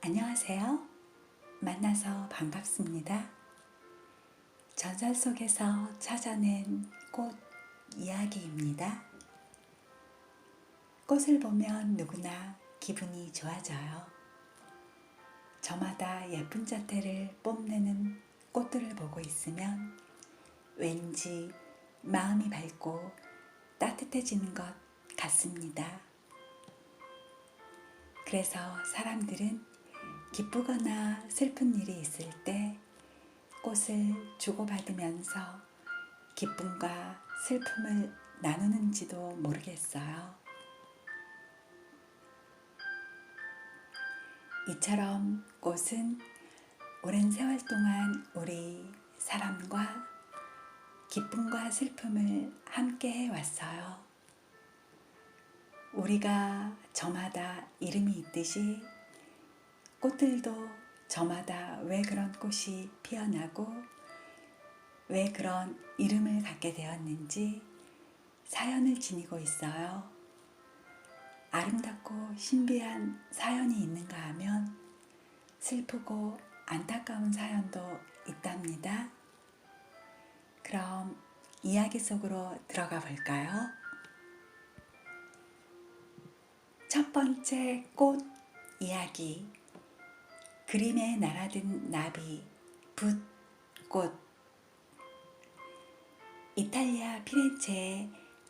안녕하세요. 만나서 반갑습니다. 전설 속에서 찾아낸 꽃 이야기입니다. 꽃을 보면 누구나 기분이 좋아져요. 저마다 예쁜 자태를 뽐내는 꽃들을 보고 있으면 왠지 마음이 밝고 따뜻해지는 것 같습니다. 그래서 사람들은 기쁘거나 슬픈 일이 있을 때 꽃을 주고받으면서 기쁨과 슬픔을 나누는지도 모르겠어요. 이처럼 꽃은 오랜 세월 동안 우리 사람과 기쁨과 슬픔을 함께 해왔어요. 우리가 저마다 이름이 있듯이 꽃들도 저마다 왜 그런 꽃이 피어나고 왜 그런 이름을 갖게 되었는지 사연을 지니고 있어요. 아름답고 신비한 사연이 있는가 하면 슬프고 안타까운 사연도 있답니다. 그럼 이야기 속으로 들어가 볼까요? 첫 번째 꽃 이야기. 그림에 날아든 나비, 붓꽃. 이탈리아 피렌체에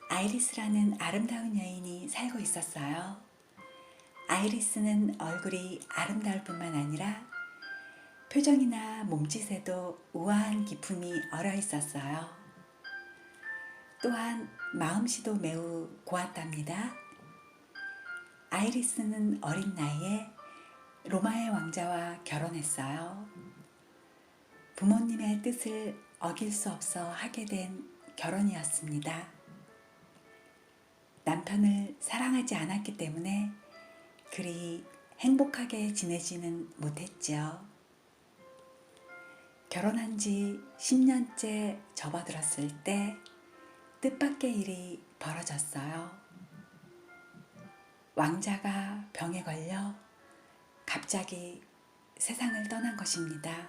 아이리스라는 아름다운 여인이 살고 있었어요. 아이리스는 얼굴이 아름다울 뿐만 아니라 표정이나 몸짓에도 우아한 기품이 얼어 있었어요. 또한 마음씨도 매우 고왔답니다. 아이리스는 어린 나이에 로마의 왕자와 결혼했어요. 부모님의 뜻을 어길 수 없어 하게 된 결혼이었습니다. 남편을 사랑하지 않았기 때문에 그리 행복하게 지내지는 못했죠. 결혼한 지 10년째 접어들었을 때 뜻밖의 일이 벌어졌어요. 왕자가 병에 걸려 갑자기 세상을 떠난 것입니다.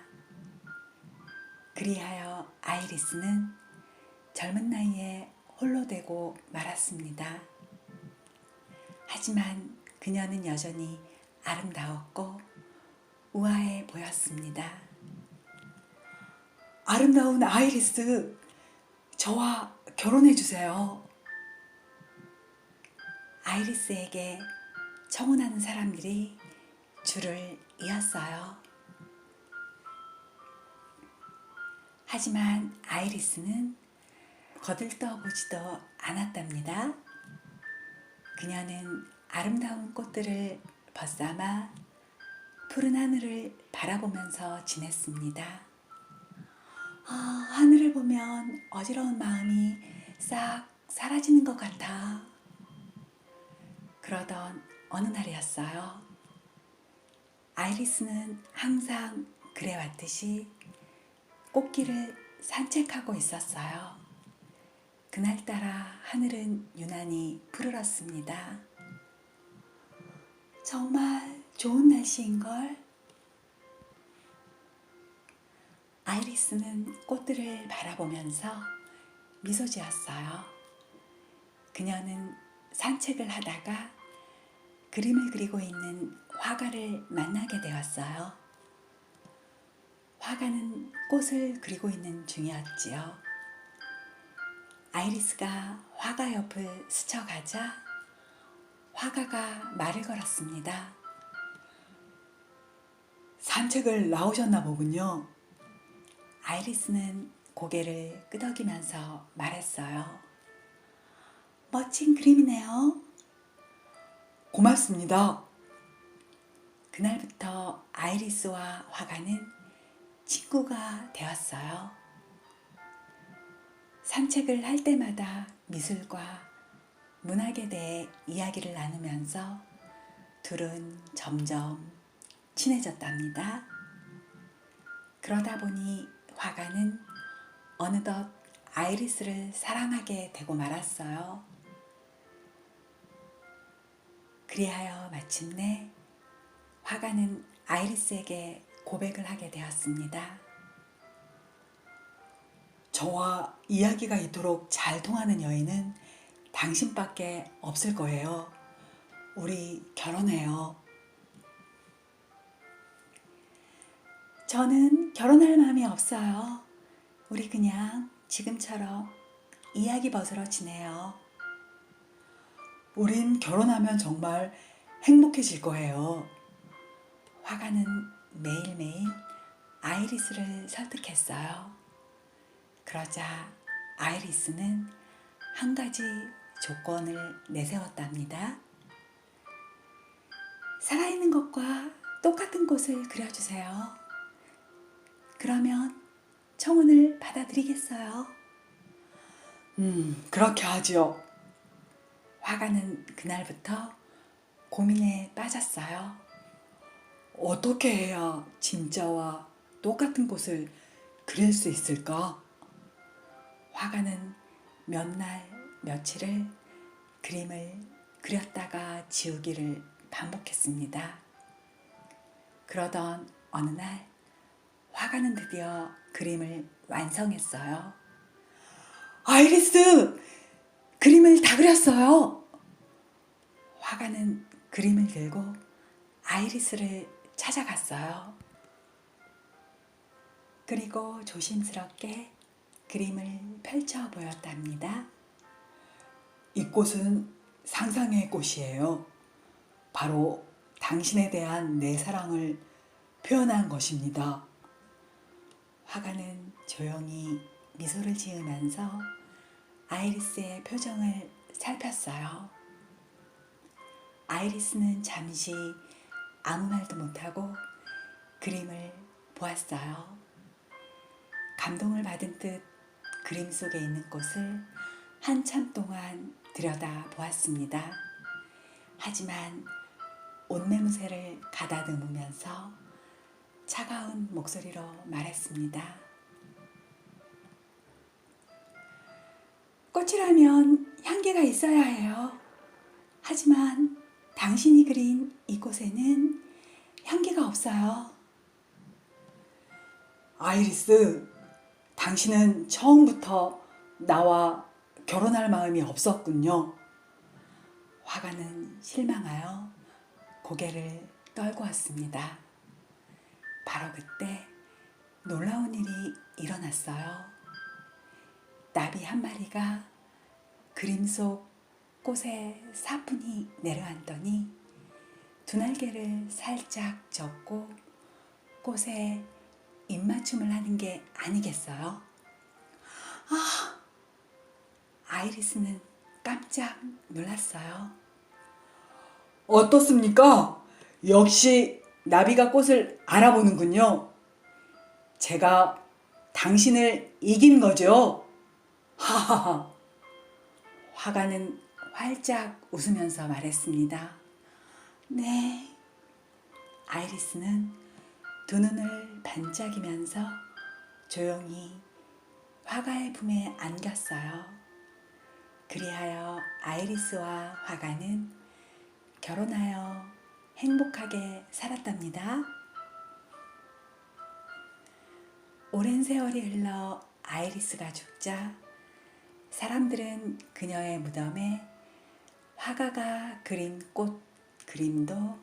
그리하여 아이리스는 젊은 나이에 홀로 되고 말았습니다. 하지만 그녀는 여전히 아름다웠고 우아해 보였습니다. 아름다운 아이리스, 저와 결혼해 주세요. 아이리스에게 청혼하는 사람들이 줄을 이었어요. 하지만 아이리스는 거들떠보지도 않았답니다. 그녀는 아름다운 꽃들을 벗삼아 푸른 하늘을 바라보면서 지냈습니다. 하늘을 보면 어지러운 마음이 싹 사라지는 것 같아. 그러던 어느 날이었어요. 아이리스는 항상 그래왔듯이 꽃길을 산책하고 있었어요. 그날따라 하늘은 유난히 푸르렀습니다. 정말 좋은 날씨인걸? 아이리스는 꽃들을 바라보면서 미소 지었어요. 그녀는 산책을 하다가 그림을 그리고 있는 화가를 만나게 되었어요. 화가는 꽃을 그리고 있는 중이었지요. 아이리스가 화가 옆을 스쳐가자 화가가 말을 걸었습니다. 산책을 나오셨나 보군요. 아이리스는 고개를 끄덕이면서 말했어요. 멋진 그림이네요. 고맙습니다. 그날부터 아이리스와 화가는 친구가 되었어요. 산책을 할 때마다 미술과 문학에 대해 이야기를 나누면서 둘은 점점 친해졌답니다. 그러다 보니 화가는 어느덧 아이리스를 사랑하게 되고 말았어요. 그리하여 마침내 화가는 아이리스에게 고백을 하게 되었습니다. 저와 이야기가 이토록 잘 통하는 여인은 당신밖에 없을 거예요. 우리 결혼해요. 저는 결혼할 마음이 없어요. 우리 그냥 지금처럼 이야기 벗으러 지내요. 우린 결혼하면 정말 행복해질 거예요. 화가는 매일매일 아이리스를 설득했어요. 그러자 아이리스는 한 가지 조건을 내세웠답니다. 살아있는 것과 똑같은 꽃을 그려주세요. 그러면 청혼을 받아들이겠어요. 그렇게 하지요. 화가는 그날부터 고민에 빠졌어요. 어떻게 해야 진짜와 똑같은 꽃을 그릴 수 있을까? 화가는 몇 날 며칠을 그림을 그렸다가 지우기를 반복했습니다. 그러던 어느 날 화가는 드디어 그림을 완성했어요. 아이리스! 그림을 다 그렸어요! 화가는 그림을 들고 아이리스를 찾아갔어요. 그리고 조심스럽게 그림을 펼쳐 보였답니다. 이 꽃은 상상의 꽃이에요. 바로 당신에 대한 내 사랑을 표현한 것입니다. 화가는 조용히 미소를 지으면서 아이리스의 표정을 살폈어요. 아이리스는 잠시 아무 말도 못하고 그림을 보았어요. 감동을 받은 듯 그림 속에 있는 꽃을 한참 동안 들여다보았습니다. 하지만 옷매무새를 가다듬으면서 차가운 목소리로 말했습니다. 꽃이라면 향기가 있어야 해요. 하지만 당신이 그린 이 꽃에는 향기가 없어요. 아이리스, 당신은 처음부터 나와 결혼할 마음이 없었군요. 화가는 실망하여 고개를 떨고 왔습니다. 바로 그때 놀라운 일이 일어났어요. 나비 한 마리가 그림 속 꽃에 사뿐히 내려앉더니 두 날개를 살짝 젓고 꽃에 입맞춤을 하는 게 아니겠어요? 아이리스는 깜짝 놀랐어요. 어떻습니까? 역시 나비가 꽃을 알아보는군요. 제가 당신을 이긴 거죠? 하하하. 화가는 활짝 웃으면서 말했습니다. 네. 아이리스는 두 눈을 반짝이면서 조용히 화가의 품에 안겼어요. 그리하여 아이리스와 화가는 결혼하여 행복하게 살았답니다. 오랜 세월이 흘러 아이리스가 죽자 사람들은 그녀의 무덤에 화가가 그린 꽃 그림도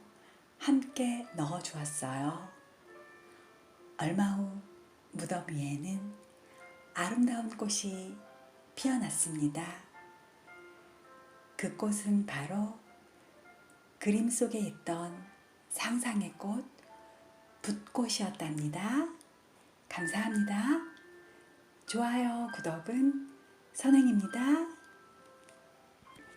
함께 넣어 주었어요. 얼마 후 무덤 위에는 아름다운 꽃이 피어났습니다. 그 꽃은 바로 그림 속에 있던 상상의 꽃, 붓꽃이었답니다. 감사합니다. 좋아요, 구독은 선행입니다.